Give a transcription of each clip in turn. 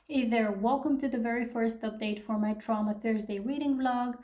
Hey there, welcome to the very first update for my Trauma Thursday reading vlog.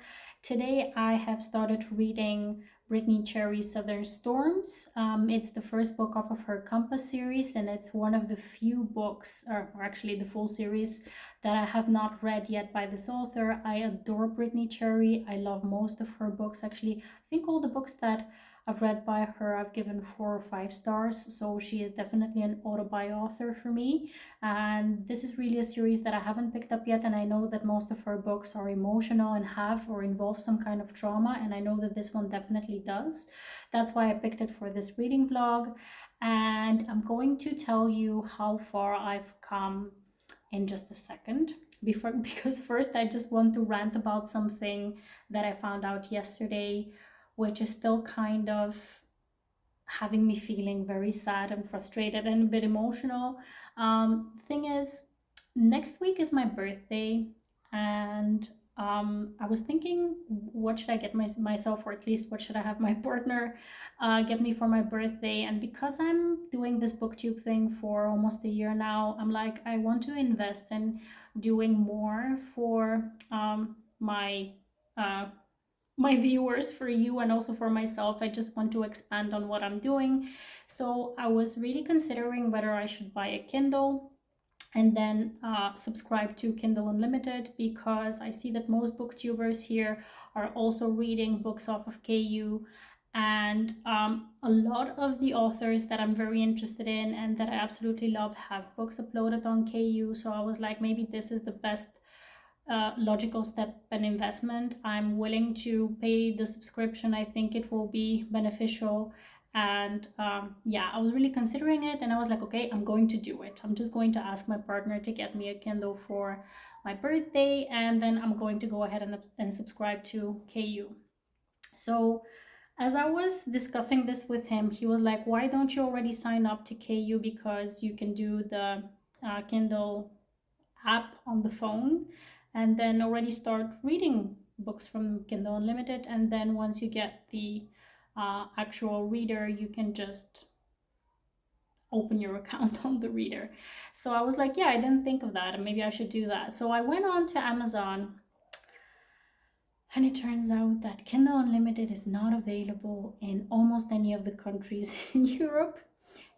Today I have started reading Brittainy Cherry's Southern Storms. It's the first book off of her Compass series, and it's one of the few books, or actually the full series, that I have not read yet by this author. I adore Brittainy Cherry. I love most of her books. Actually, I think all the books that I've read by her I've given 4 or 5 stars, so she is definitely an auto-buy author for me. And this is really a series that I haven't picked up yet, and I know that most of her books are emotional and have or involve some kind of trauma, and I know that this one definitely does. That's why I picked it for this reading vlog, and I'm going to tell you how far I've come in just a second. Because first I just want to rant about something that I found out yesterday, which is still kind of having me feeling very sad and frustrated and a bit emotional. Thing is, next week is my birthday, and I was thinking, what should I get myself, or at least what should I have my partner get me for my birthday? And because I'm doing this booktube thing for almost a year now, I'm like, I want to invest in doing more for my uh, my viewers, for you, and also for myself. I just want to expand on what I'm doing. So I was really considering whether I should buy a Kindle and then subscribe to Kindle Unlimited, because I see that most booktubers here are also reading books off of KU. And a lot of the authors that I'm very interested in and that I absolutely love have books uploaded on KU. So I was like, maybe this is the best logical step and investment. I'm willing to pay the subscription. I think it will be beneficial. And yeah, I was really considering it, and I was like, okay, I'm going to do it. I'm just going to ask my partner to get me a Kindle for my birthday, and then I'm going to go ahead and subscribe to KU. So as I was discussing this with him, he was like, why don't you already sign up to KU, because you can do the Kindle app on the phone and then already start reading books from Kindle Unlimited. And then once you get the actual reader, you can just open your account on the reader. So I was like, yeah, I didn't think of that, and maybe I should do that. So I went on to Amazon, and it turns out that Kindle Unlimited is not available in almost any of the countries in Europe.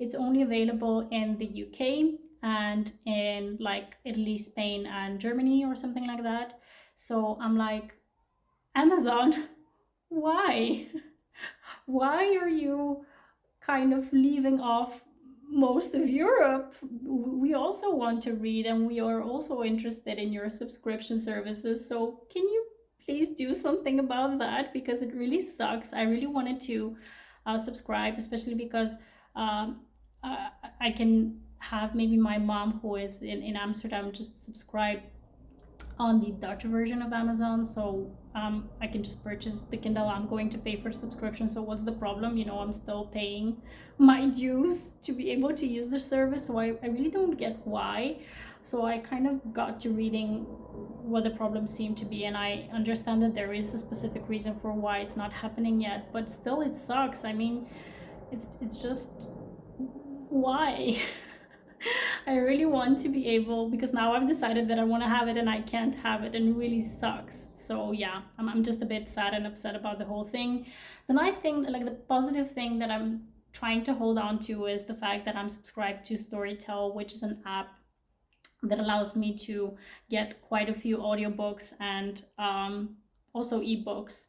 It's only available in the UK and in like Italy, Spain, and Germany, or something like that. So I'm like, Amazon, why? Why are you kind of leaving off most of Europe? We also want to read, and we are also interested in your subscription services. So can you please do something about that? Because it really sucks. I really wanted to subscribe, especially because um, I can have maybe my mom, who is in Amsterdam, just subscribe on the Dutch version of Amazon. So I can just purchase the Kindle. I'm going to pay for subscription. So what's the problem? You know, I'm still paying my dues to be able to use the service. So I really don't get why. So I kind of got to reading what the problem seemed to be, and I understand that there is a specific reason for why it's not happening yet, but still it sucks. I mean, it's just, why? I really want to be able, because now I've decided that I want to have it and I can't have it, and it really sucks. So yeah, I'm just a bit sad and upset about the whole thing. The nice thing, like the positive thing that I'm trying to hold on to, is the fact that I'm subscribed to Storytel, which is an app that allows me to get quite a few audiobooks and also ebooks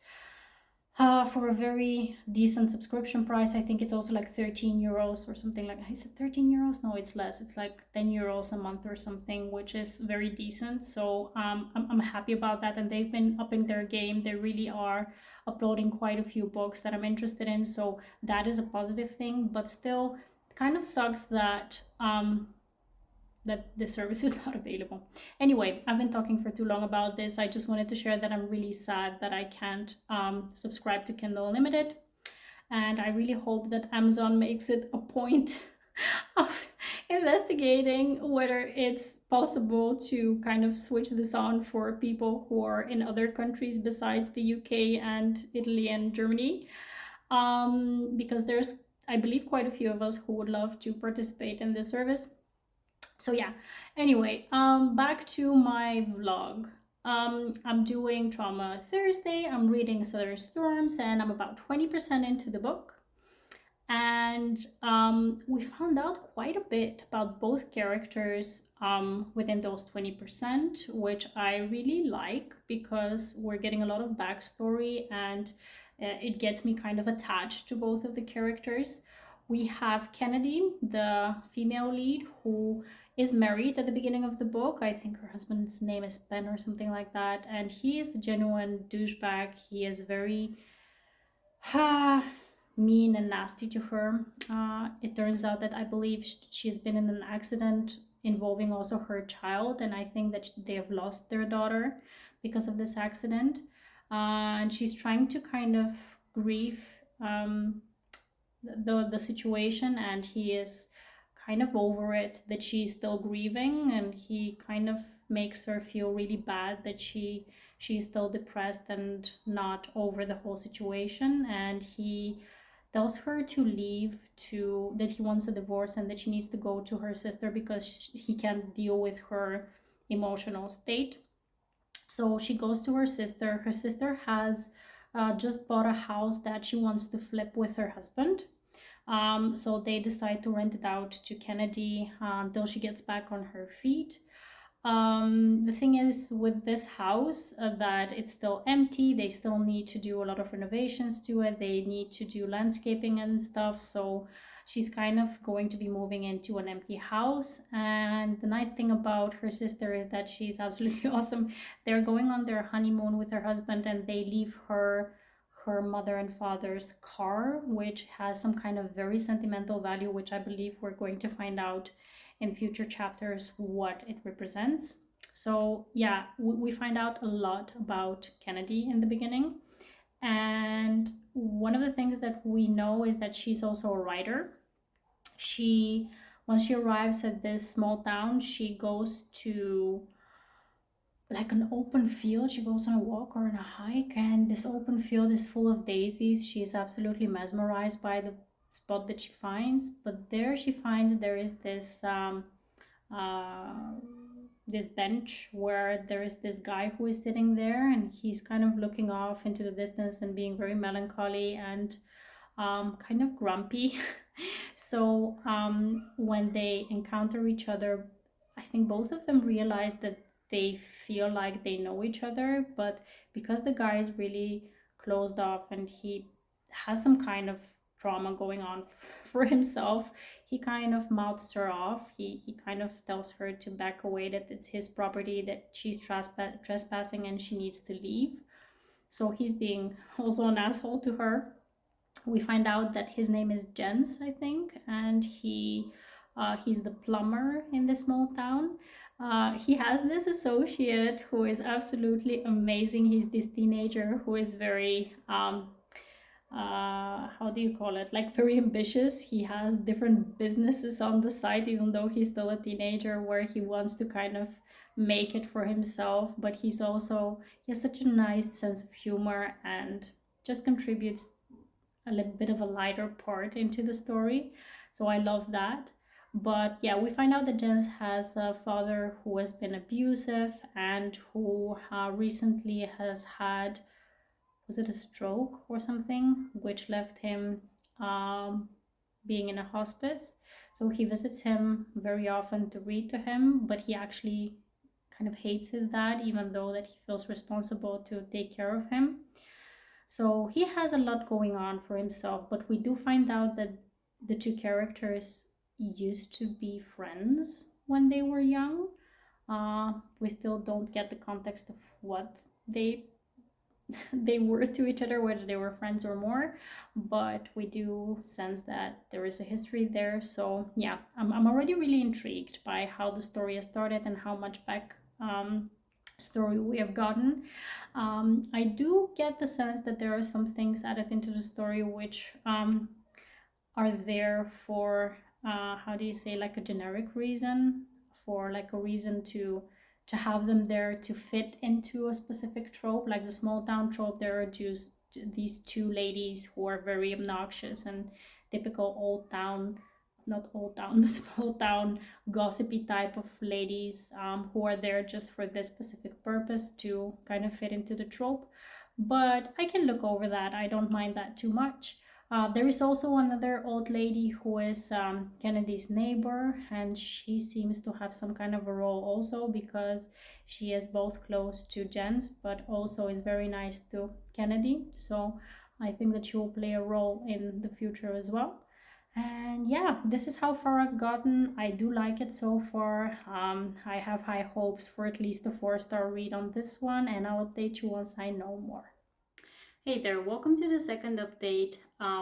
for a very decent subscription price. I think it's also like 13 euros or something like. Is it 13 euros? No, it's less. It's like 10 euros a month or something, which is very decent. So I'm happy about that. And they've been upping their game. They really are uploading quite a few books that I'm interested in. So that is a positive thing. But still, it kind of sucks that that the service is not available. Anyway, I've been talking for too long about this. I just wanted to share that I'm really sad that I can't subscribe to Kindle Unlimited. And I really hope that Amazon makes it a point of investigating whether it's possible to kind of switch this on for people who are in other countries besides the UK and Italy and Germany. Because there's, I believe, quite a few of us who would love to participate in this service. So yeah, anyway, back to my vlog. I'm doing Trauma Thursday, I'm reading Southern Storms, and I'm about 20% into the book. And we found out quite a bit about both characters within those 20%, which I really like because we're getting a lot of backstory, and it gets me kind of attached to both of the characters. We have Kennedy, the female lead, who is married at the beginning of the book. I think her husband's name is Ben or something like that. And he is a genuine douchebag. He is very mean and nasty to her. It turns out that I believe she's been in an accident involving also her child, and I think that they have lost their daughter because of this accident. And she's trying to kind of grieve um, the situation, and he is kind of over it that she's still grieving, and he kind of makes her feel really bad that she's still depressed and not over the whole situation. And he tells her to leave, to that he wants a divorce and that she needs to go to her sister because he can't deal with her emotional state. So she goes to her sister. Her sister has just bought a house that she wants to flip with her husband. So they decide to rent it out to Kennedy until she gets back on her feet. The thing is with this house that it's still empty. They still need to do a lot of renovations to it. They need to do landscaping and stuff. So she's kind of going to be moving into an empty house. And the nice thing about her sister is that she's absolutely awesome. They're going on their honeymoon with her husband, and they leave her mother and father's car, which has some kind of very sentimental value, which I believe we're going to find out in future chapters what it represents. So yeah, we find out a lot about Kennedy in the beginning. And one of the things that we know is that she's also a writer. She, once she arrives at this small town, she goes to like an open field. She goes on a walk or on a hike, and this open field is full of daisies. She's absolutely mesmerized by the spot that she finds. But there she finds there is uh, this bench where there is this guy who is sitting there, and he's kind of looking off into the distance and being very melancholy and kind of grumpy. So when they encounter each other, I think both of them realize that they feel like they know each other, but because the guy is really closed off and he has some kind of trauma going on for himself, he kind of mouths her off. He kind of tells her to back away, that it's his property, that she's trespassing and she needs to leave. So he's being also an asshole to her. We find out that his name is Jens, I think, and he's the plumber in this small town. He has this associate who is absolutely amazing. He's this teenager who is very how do you call it, like very ambitious. He has different businesses on the side, even though he's still a teenager, where he wants to kind of make it for himself. But he has such a nice sense of humor and just contributes a little bit of a lighter part into the story. So I love that. But yeah, we find out that Jens has a father who has been abusive and who recently has had, was it a stroke or something, which left him being in a hospice. So he visits him very often to read to him, but he actually kind of hates his dad, even though that he feels responsible to take care of him. So he has a lot going on for himself, but we do find out that the two characters used to be friends when they were young. We still don't get the context of what they were to each other, whether they were friends or more, but we do sense that there is a history there. So yeah, I'm already really intrigued by how the story has started and how much back story we have gotten. I do get the sense that there are some things added into the story which are there for how do you say, like a generic reason, for like a reason to have them there to fit into a specific trope, like the small town trope. There are just these two ladies who are very obnoxious and typical old town not old town, but small town gossipy type of ladies who are there just for this specific purpose to kind of fit into the trope. But I can look over that. I don't mind that too much. There is also another old lady who is Kennedy's neighbor, and she seems to have some kind of a role also because she is both close to Jens, but also is very nice to Kennedy. So I think that she will play a role in the future as well. And yeah, this is how far I've gotten. I do like it so far. I have high hopes for at least a 4-star read on this one, and I'll update you once I know more. Hey there, welcome to the second update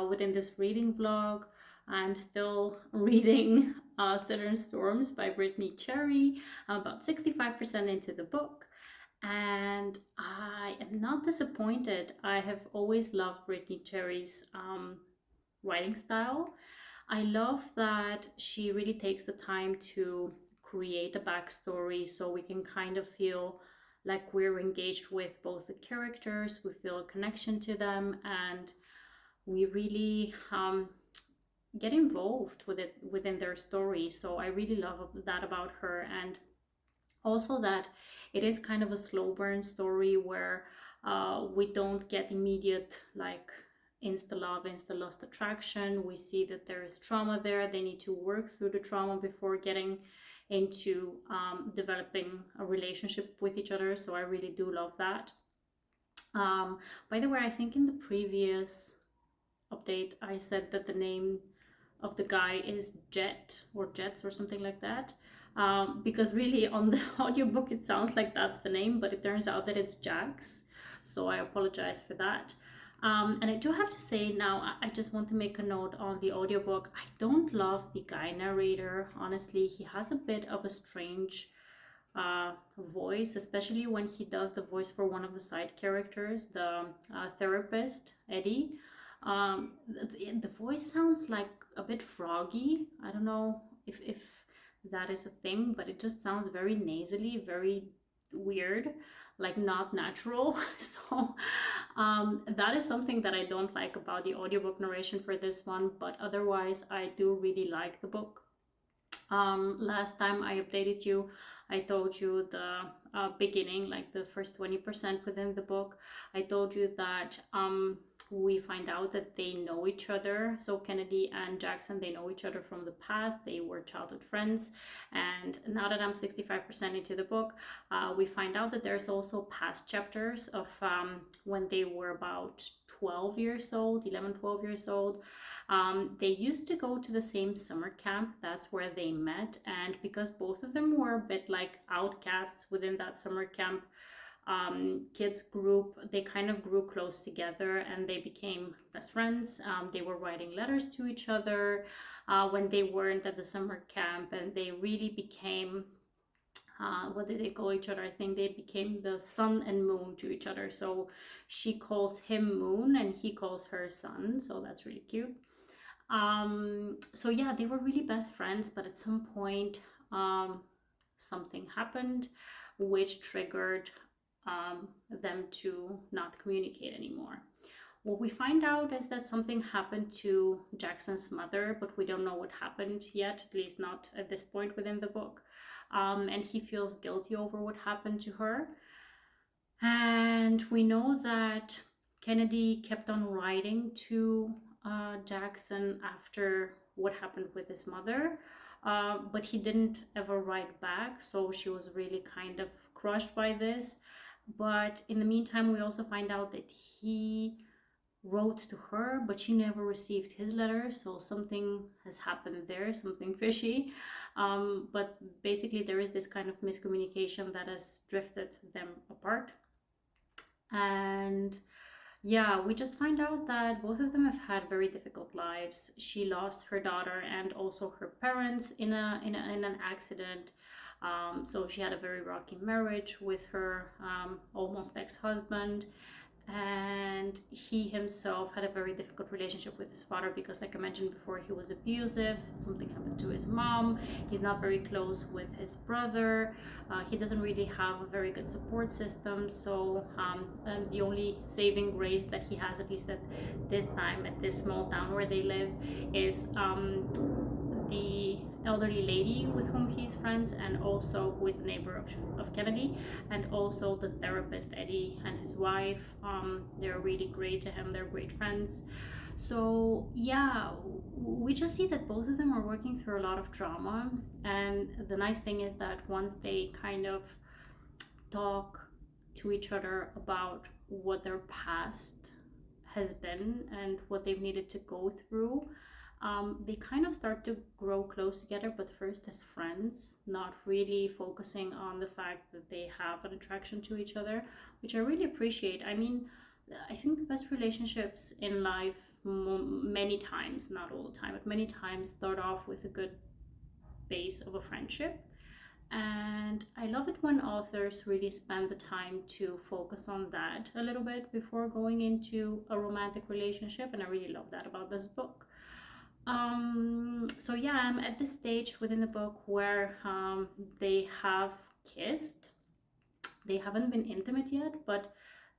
within this reading vlog. I'm still reading Southern Storms by Brittainy Cherry. I'm about 65% into the book, and I am not disappointed. I have always loved Brittainy Cherry's writing style. I love that she really takes the time to create a backstory so we can kind of feel like we're engaged with both the characters, we feel a connection to them, and we really get involved with it within their story. So I really love that about her, and also that it is kind of a slow burn story where we don't get immediate like insta love, insta lust attraction. We see that there is trauma there. They need to work through the trauma before getting into developing a relationship with each other. So I really do love that. By the way, I think in the previous update I said that the name of the guy is Jet or Jets or something like that. Because really on the audiobook it sounds like that's the name, but it turns out that it's Jax. So I apologize for that. And I do have to say now, I just want to make a note on the audiobook. I don't love the guy narrator. Honestly, he has a bit of a strange voice, especially when he does the voice for one of the side characters, the therapist, Eddie. The voice sounds like a bit froggy. I don't know if that is a thing, but it just sounds very nasally, very weird, like not natural. So that is something that I don't like about the audiobook narration for this one, but otherwise I do really like the book. Last time I updated you, I told you the beginning, like the first 20% within the book. I told you that we find out that they know each other. So Kennedy and Jackson, they know each other from the past. They were childhood friends. And now that I'm 65% into the book, we find out that there's also past chapters of when they were about 12 years old, 11, 12 years old. They used to go to the same summer camp. That's where they met. And because both of them were a bit like outcasts within that summer camp, kids group, they kind of grew close together and they became best friends. They were writing letters to each other when they weren't at the summer camp, and they really became what did they call each other? I think they became the sun and moon to each other. So she calls him Moon and he calls her Sun. So that's really cute. So yeah, they were really best friends, but at some point something happened which triggered them to not communicate anymore. What we find out is that something happened to Jackson's mother, but we don't know what happened yet, at least not at this point within the book. And he feels guilty over what happened to her. And we know that Kennedy kept on writing to Jackson after what happened with his mother, but he didn't ever write back, so she was really kind of crushed by this. But in the meantime, we also find out that he wrote to her, but she never received his letter, so something has happened there, something fishy. But basically there is this kind of miscommunication that has drifted them apart. And yeah, we just find out that both of them have had very difficult lives. She lost her daughter and also her parents in an accident. So she had a very rocky marriage with her almost ex-husband, and he himself had a very difficult relationship with his father because, like I mentioned before, he was abusive. Something happened to his mom. He's not very close with his brother. He doesn't really have a very good support system. So the only saving grace that he has, at least at this time, at this small town where they live, is the elderly lady with whom he's friends, and also who is the neighbor of Kennedy, and also the therapist Eddie and his wife. They're really great to him, they're great friends. So yeah, we just see that both of them are working through a lot of trauma, and the nice thing is that once they kind of talk to each other about what their past has been and what they've needed to go through, they kind of start to grow close together, but first as friends, not really focusing on the fact that they have an attraction to each other, which I really appreciate. I mean, I think the best relationships in life, many times, not all the time, but many times, start off with a good base of a friendship. And I love it when authors really spend the time to focus on that a little bit before going into a romantic relationship. And I really love that about this book. So yeah, I'm at this stage within the book where they have kissed. They haven't been intimate yet, but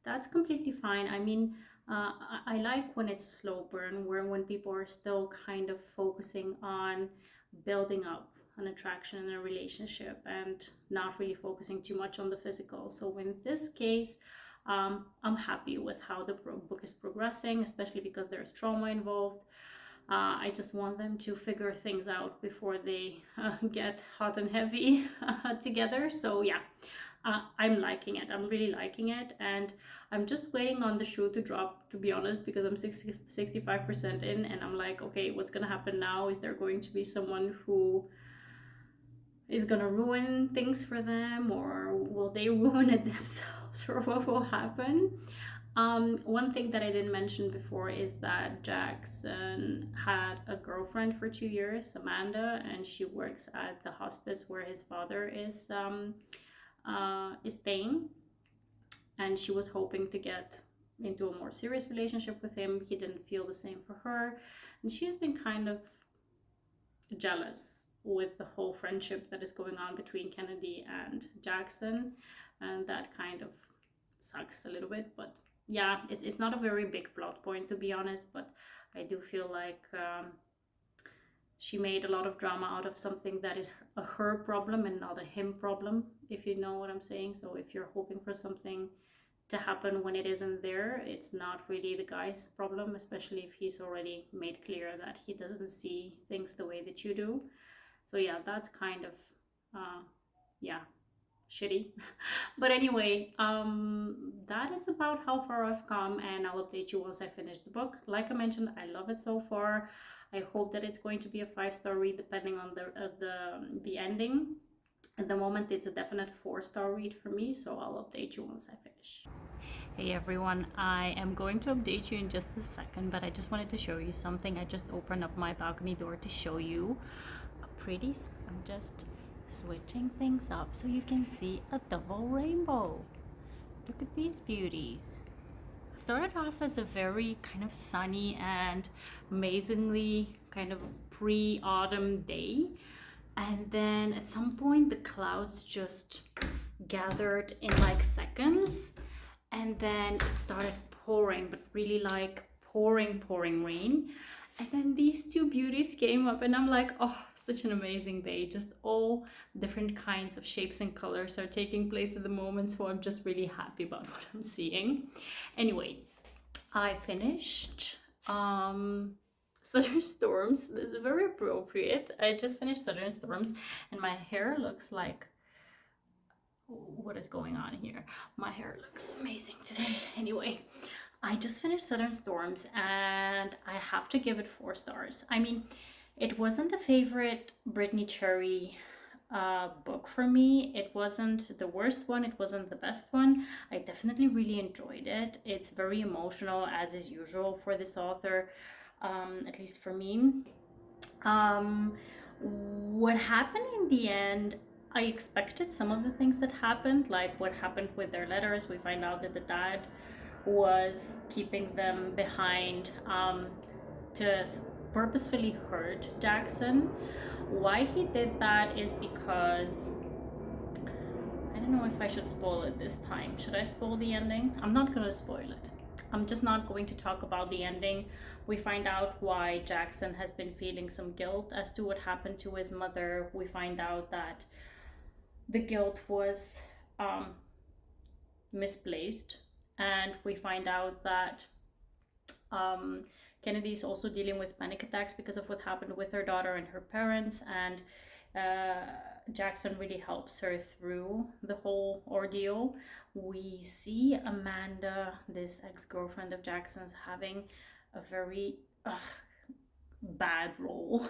that's completely fine. I mean, I like when it's a slow burn, where when people are still kind of focusing on building up an attraction in a relationship and not really focusing too much on the physical. So in this case, I'm happy with how the book is progressing, especially because there's trauma involved. I just want them to figure things out before they get hot and heavy together. So yeah, I'm liking it. I'm really liking it. And I'm just waiting on the shoe to drop, to be honest, because I'm 65% in, and I'm like, okay, what's going to happen now? Is there going to be someone who is going to ruin things for them, or will they ruin it themselves, or what will happen? One thing that I didn't mention before is that Jackson had a girlfriend for 2 years, Amanda, and she works at the hospice where his father is staying, and she was hoping to get into a more serious relationship with him. He didn't feel the same for her, and she's been kind of jealous with the whole friendship that is going on between Kennedy and Jackson, and that kind of sucks a little bit. But yeah, it's not a very big plot point, to be honest, but I do feel like she made a lot of drama out of something that is a her problem and not a him problem, if you know what I'm saying. So if you're hoping for something to happen when it isn't there, it's not really the guy's problem, especially if he's already made clear that he doesn't see things the way that you do. So yeah, that's kind of yeah, shitty. But anyway, that is about how far I've come, and I'll update you once I finish the book. Like I mentioned, I love it so far. I hope that it's going to be a 5-star read, depending on the ending. At the moment, it's a definite 4-star read for me, so I'll update you once I finish. Hey everyone, I am going to update you in just a second, but I just wanted to show you something. I just opened up my balcony door to show you a pretty... I'm just switching things up so you can see a double rainbow. Look at these beauties. It started off as a very kind of sunny and amazingly kind of pre-autumn day, and then at some point the clouds just gathered in like seconds, and then it started pouring, but really like pouring rain. And then these two beauties came up, and I'm like, oh, such an amazing day. Just all different kinds of shapes and colors are taking place at the moment, so I'm just really happy about what I'm seeing. Anyway, I finished Southern Storms. This is very appropriate. I just finished Southern Storms, and my hair looks like... what is going on here? My hair looks amazing today. Anyway, I just finished Southern Storms, and I have to give it 4 stars. I mean, it wasn't a favorite Brittainy Cherry book for me. It wasn't the worst one, it wasn't the best one. I definitely really enjoyed it. It's very emotional, as is usual for this author, at least for me. What happened in the end, I expected some of the things that happened, like what happened with their letters. We find out that the dad was keeping them behind to purposefully hurt Jackson. Why he did that is because... I don't know if I should spoil it this time. Should I spoil the ending? I'm not gonna spoil it. I'm just not going to talk about the ending. We find out why Jackson has been feeling some guilt as to what happened to his mother. We find out that the guilt was um, misplaced, and we find out that um, Kennedy is also dealing with panic attacks because of what happened with her daughter and her parents, and Jackson really helps her through the whole ordeal. We see Amanda, this ex girlfriend of Jackson's, having a very bad role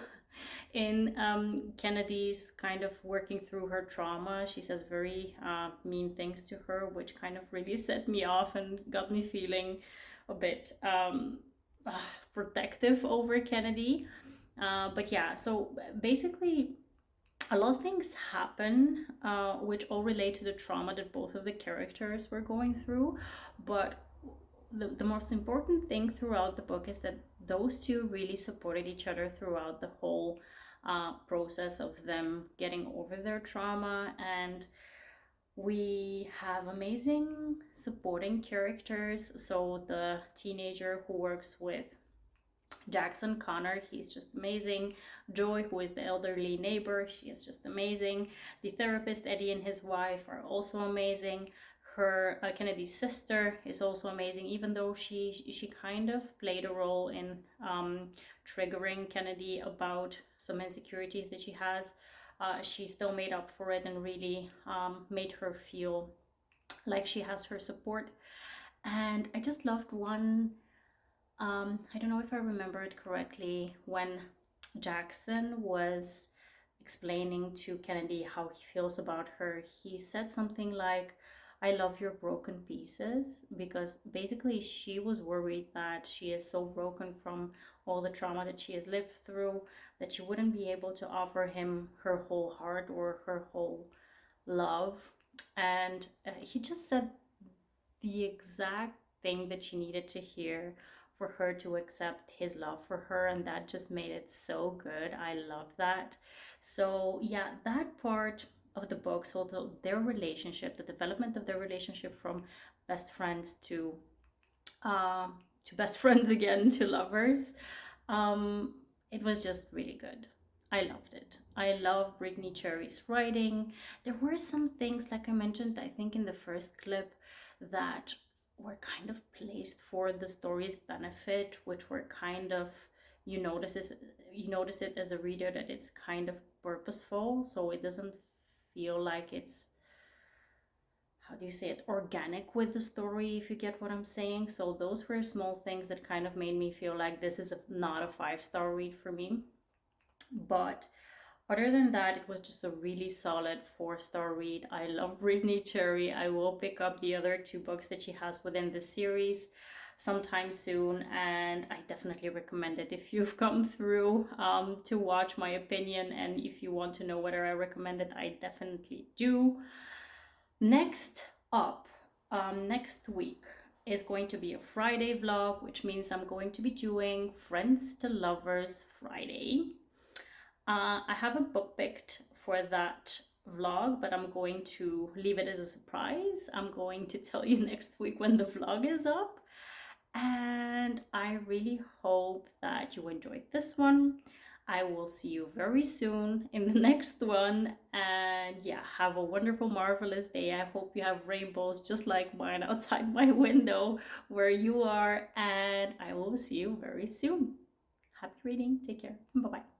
in Kennedy's kind of working through her trauma. She says very mean things to her, which kind of really set me off and got me feeling a bit protective over Kennedy. But yeah, so basically, a lot of things happen which all relate to the trauma that both of the characters were going through. But the most important thing throughout the book is that those two really supported each other throughout the whole process of them getting over their trauma. And we have amazing supporting characters. So the teenager who works with Jackson, Connor, he's just amazing. Joy, who is the elderly neighbor, she is just amazing. The therapist, Eddie, and his wife are also amazing. Her Kennedy's sister is also amazing, even though she kind of played a role in triggering Kennedy about some insecurities that she has. She still made up for it and really made her feel like she has her support. And I just loved one, I don't know if I remember it correctly, when Jackson was explaining to Kennedy how he feels about her, he said something like, "I love your broken pieces," because basically she was worried that she is so broken from all the trauma that she has lived through that she wouldn't be able to offer him her whole heart or her whole love. And he just said the exact thing that she needed to hear for her to accept his love for her, and that just made it so good. I love that. So yeah, that part of the book, so their relationship, the development of their relationship from best friends to best friends again to lovers, it was just really good. I loved it. I love Brittainy Cherry's writing. There were some things, like I mentioned, I think in the first clip, that were kind of placed for the story's benefit, which were kind of, you notice it as a reader that it's kind of purposeful, so it doesn't feel like it's, how do you say it, organic with the story, if you get what I'm saying. So those were small things that kind of made me feel like this is not a 5-star read for me. But other than that, it was just a really solid 4-star read. I love Brittainy Cherry. I will pick up the other 2 books that she has within the series sometime soon, and I definitely recommend it if you've come through to watch my opinion, and if you want to know whether I recommend it, I definitely do. Next up, next week is going to be a Friday vlog, which means I'm going to be doing Friends to Lovers Friday. I have a book picked for that vlog, but I'm going to leave it as a surprise. I'm going to tell you next week when the vlog is up. And I really hope that you enjoyed this one. I will see you very soon in the next one. And yeah, have a wonderful, marvelous day. I hope you have rainbows just like mine outside my window where you are. And I will see you very soon. Happy reading. Take care. Bye-bye.